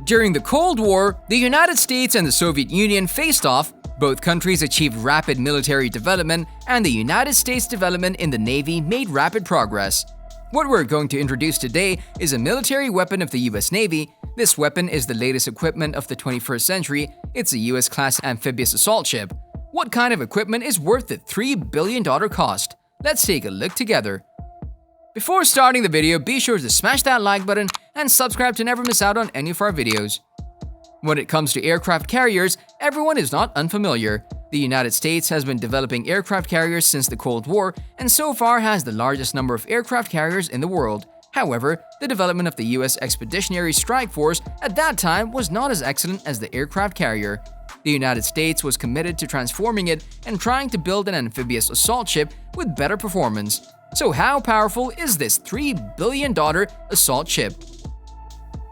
During the Cold War, the United States and the Soviet Union faced off. Both countries achieved rapid military development, and the United States' development in the Navy made rapid progress. What we're going to introduce today is a military weapon of the US Navy. This weapon is the latest equipment of the 21st century. It's a US-class amphibious assault ship. What kind of equipment is worth the $3 billion cost? Let's take a look together. Before starting the video, be sure to smash that like button and subscribe to never miss out on any of our videos. When it comes to aircraft carriers, everyone is not unfamiliar. The United States has been developing aircraft carriers since the Cold War and so far has the largest number of aircraft carriers in the world. However, the development of the US Expeditionary Strike Force at that time was not as excellent as the aircraft carrier. The United States was committed to transforming it and trying to build an amphibious assault ship with better performance. So how powerful is this $3 billion assault ship?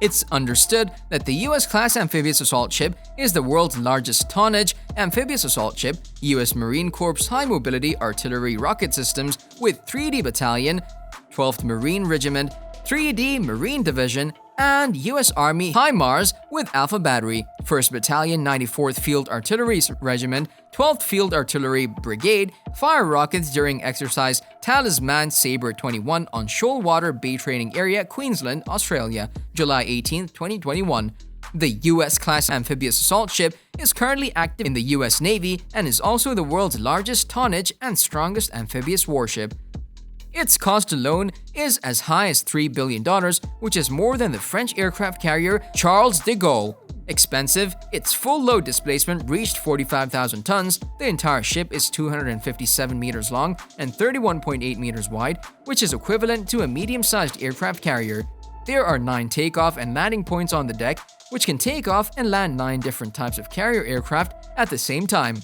It's understood that the US-class amphibious assault ship is the world's largest tonnage amphibious assault ship, US Marine Corps High Mobility Artillery Rocket Systems with 3D Battalion, 12th Marine Regiment, 3D Marine Division, and US Army HIMARS with Alpha Battery, 1st Battalion 94th Field Artillery Regiment, 12th Field Artillery Brigade fire rockets during exercise Talisman Sabre 21 on Shoalwater Bay Training Area, Queensland, Australia, July 18, 2021. The US-class amphibious assault ship is currently active in the US Navy and is also the world's largest tonnage and strongest amphibious warship. Its cost alone is as high as $3 billion, which is more than the French aircraft carrier Charles de Gaulle. Expensive, its full load displacement reached 45,000 tons. The entire ship is 257 meters long and 31.8 meters wide, which is equivalent to a medium-sized aircraft carrier. There are 9 takeoff and landing points on the deck, which can take off and land 9 different types of carrier aircraft at the same time.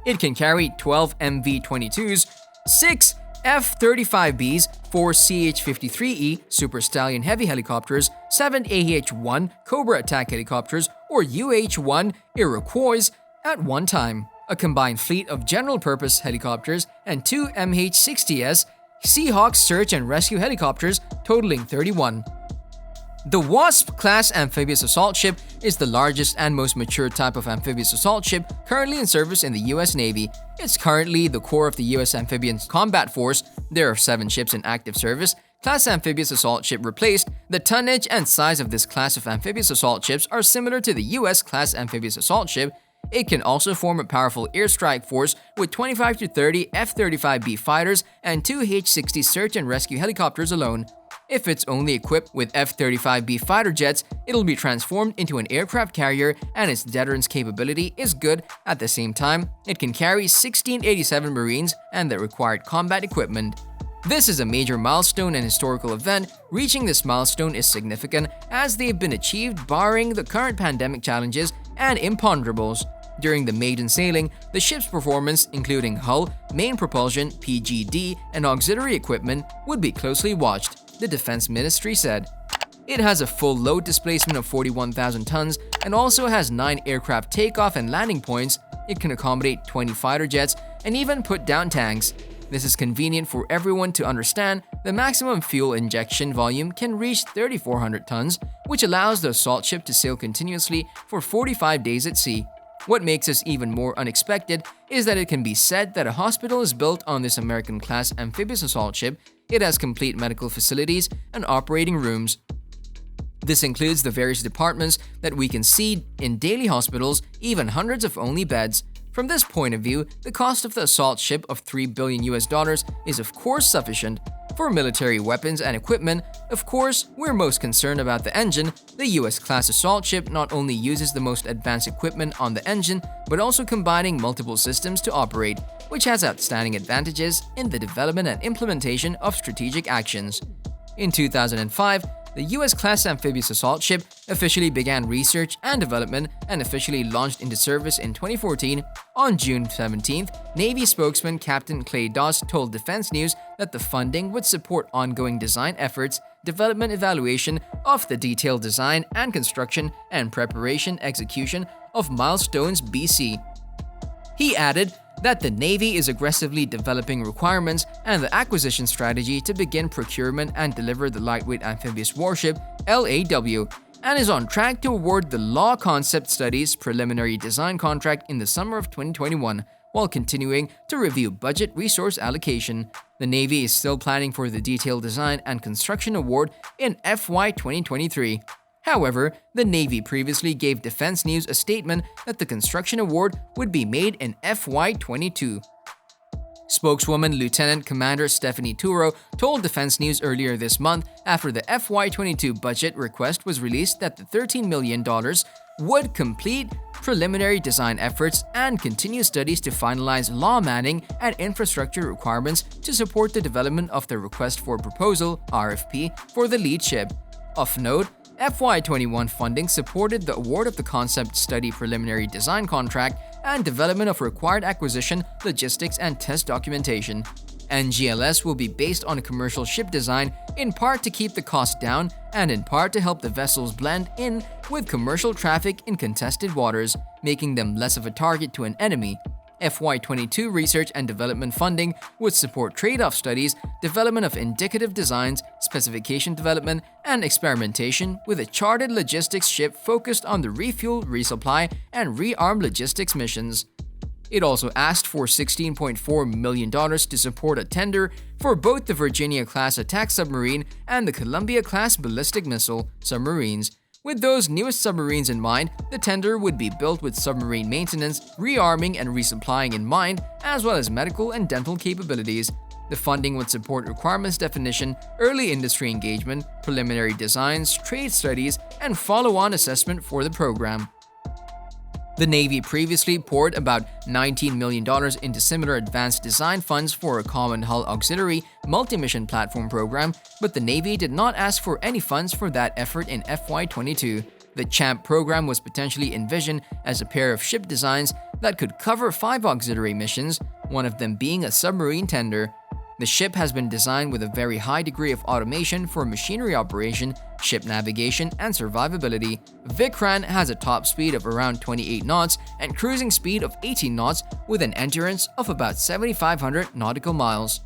It can carry 12 MV-22s, 6 F-35Bs, 4 CH-53E Super Stallion heavy helicopters, 7 AH-1 Cobra attack helicopters or UH-1 Iroquois at one time, a combined fleet of general-purpose helicopters, and 2 MH-60S Seahawk search and rescue helicopters, totaling 31. The Wasp-class amphibious assault ship is the largest and most mature type of amphibious assault ship currently in service in the US Navy. It's currently the core of the US Amphibian Combat Force. There are 7 ships in active service. Class amphibious assault ship replaced. The tonnage and size of this class of amphibious assault ships are similar to the US-class amphibious assault ship. It can also form a powerful airstrike force with 25 to 30 F-35B fighters and 2 H-60 search and rescue helicopters alone. If it's only equipped with F-35B fighter jets, it'll be transformed into an aircraft carrier and its deterrence capability is good. At the same time, it can carry 1687 Marines and the required combat equipment. This is a major milestone and historical event. Reaching this milestone is significant as they've been achieved barring the current pandemic challenges and imponderables. During the maiden sailing, the ship's performance, including hull, main propulsion, PGD, and auxiliary equipment, would be closely watched, the Defense Ministry said. It has a full load displacement of 41,000 tons and also has 9 aircraft takeoff and landing points. It can accommodate 20 fighter jets and even put down tanks. This is convenient for everyone to understand. The maximum fuel injection volume can reach 3,400 tons, which allows the assault ship to sail continuously for 45 days at sea. What makes this even more unexpected is that it can be said that a hospital is built on this American-class amphibious assault ship. It has complete medical facilities and operating rooms. This includes the various departments that we can see in daily hospitals, even hundreds of only beds. From this point of view, the cost of the assault ship of $3 billion is of course sufficient. For military weapons and equipment, of course, we're most concerned about the engine. The US-class assault ship not only uses the most advanced equipment on the engine, but also combining multiple systems to operate, which has outstanding advantages in the development and implementation of strategic actions. In 2005, the US-class amphibious assault ship officially began research and development and officially launched into service in 2014. On June 17th, Navy spokesman Captain Clay Doss told Defense News that the funding would support ongoing design efforts, development evaluation of the detailed design and construction, and preparation execution of Milestones BC. He added that the Navy is aggressively developing requirements and the acquisition strategy to begin procurement and deliver the lightweight amphibious warship LAW, and is on track to award the Law Concept Studies preliminary design contract in the summer of 2021, while continuing to review budget resource allocation. The Navy is still planning for the detailed design and construction award in FY 2023. However, the Navy previously gave Defense News a statement that the construction award would be made in FY 22. Spokeswoman Lieutenant Commander Stephanie Turo told Defense News earlier this month after the FY22 budget request was released that the $13 million would complete preliminary design efforts and continue studies to finalize law manning and infrastructure requirements to support the development of the request for proposal (RFP) for the lead ship. Of note, FY21 funding supported the award of the concept study preliminary design contract and development of required acquisition, logistics, and test documentation. NGLS will be based on a commercial ship design, in part to keep the cost down and in part to help the vessels blend in with commercial traffic in contested waters, making them less of a target to an enemy. FY22 research and development funding would support trade-off studies, development of indicative designs, specification development, and experimentation with a chartered logistics ship focused on the refuel, resupply, and rearm logistics missions. It also asked for $16.4 million to support a tender for both the Virginia-class attack submarine and the Columbia-class ballistic missile submarines. With those newest submarines in mind, the tender would be built with submarine maintenance, rearming, and resupplying in mind, as well as medical and dental capabilities. The funding would support requirements definition, early industry engagement, preliminary designs, trade studies, and follow-on assessment for the program. The Navy previously poured about $19 million into similar advanced design funds for a Common Hull Auxiliary multi-mission platform program, but the Navy did not ask for any funds for that effort in FY22. The CHAMP program was potentially envisioned as a pair of ship designs that could cover 5 auxiliary missions, one of them being a submarine tender. The ship has been designed with a very high degree of automation for machinery operation, ship navigation, and survivability. Vikran has a top speed of around 28 knots and cruising speed of 18 knots with an endurance of about 7,500 nautical miles.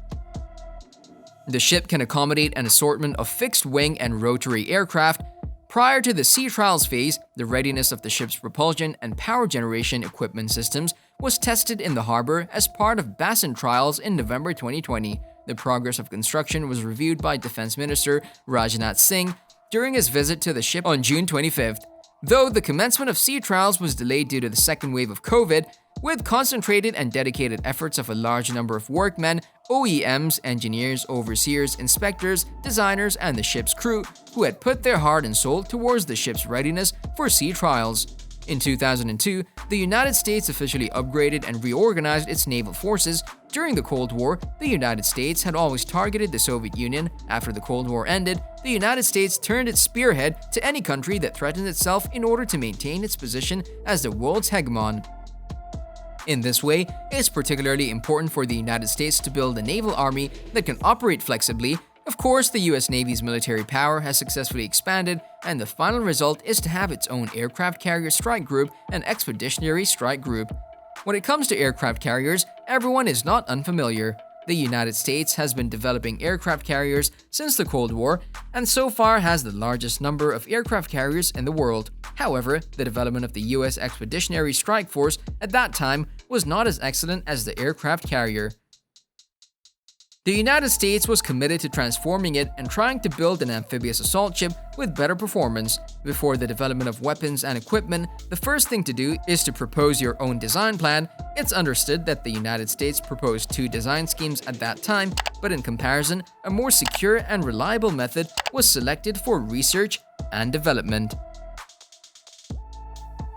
The ship can accommodate an assortment of fixed-wing and rotary aircraft. Prior to the sea trials phase, the readiness of the ship's propulsion and power generation equipment systems was tested in the harbor as part of Bassin trials in November 2020. The progress of construction was reviewed by Defense Minister Rajnath Singh during his visit to the ship on June 25th. Though the commencement of sea trials was delayed due to the second wave of COVID, with concentrated and dedicated efforts of a large number of workmen, OEMs, engineers, overseers, inspectors, designers, and the ship's crew who had put their heart and soul towards the ship's readiness for sea trials. In 2002, the United States officially upgraded and reorganized its naval forces. During the Cold War, the United States had always targeted the Soviet Union. After the Cold War ended, the United States turned its spearhead to any country that threatened itself in order to maintain its position as the world's hegemon. In this way, it's particularly important for the United States to build a naval army that can operate flexibly. Of course, the US Navy's military power has successfully expanded, and the final result is to have its own aircraft carrier strike group and expeditionary strike group. When it comes to aircraft carriers, everyone is not unfamiliar. The United States has been developing aircraft carriers since the Cold War and so far has the largest number of aircraft carriers in the world. However, the development of the US Expeditionary Strike Force at that time was not as excellent as the aircraft carrier. The United States was committed to transforming it and trying to build an amphibious assault ship with better performance. Before the development of weapons and equipment, the first thing to do is to propose your own design plan. It's understood that the United States proposed 2 design schemes at that time, but in comparison, a more secure and reliable method was selected for research and development.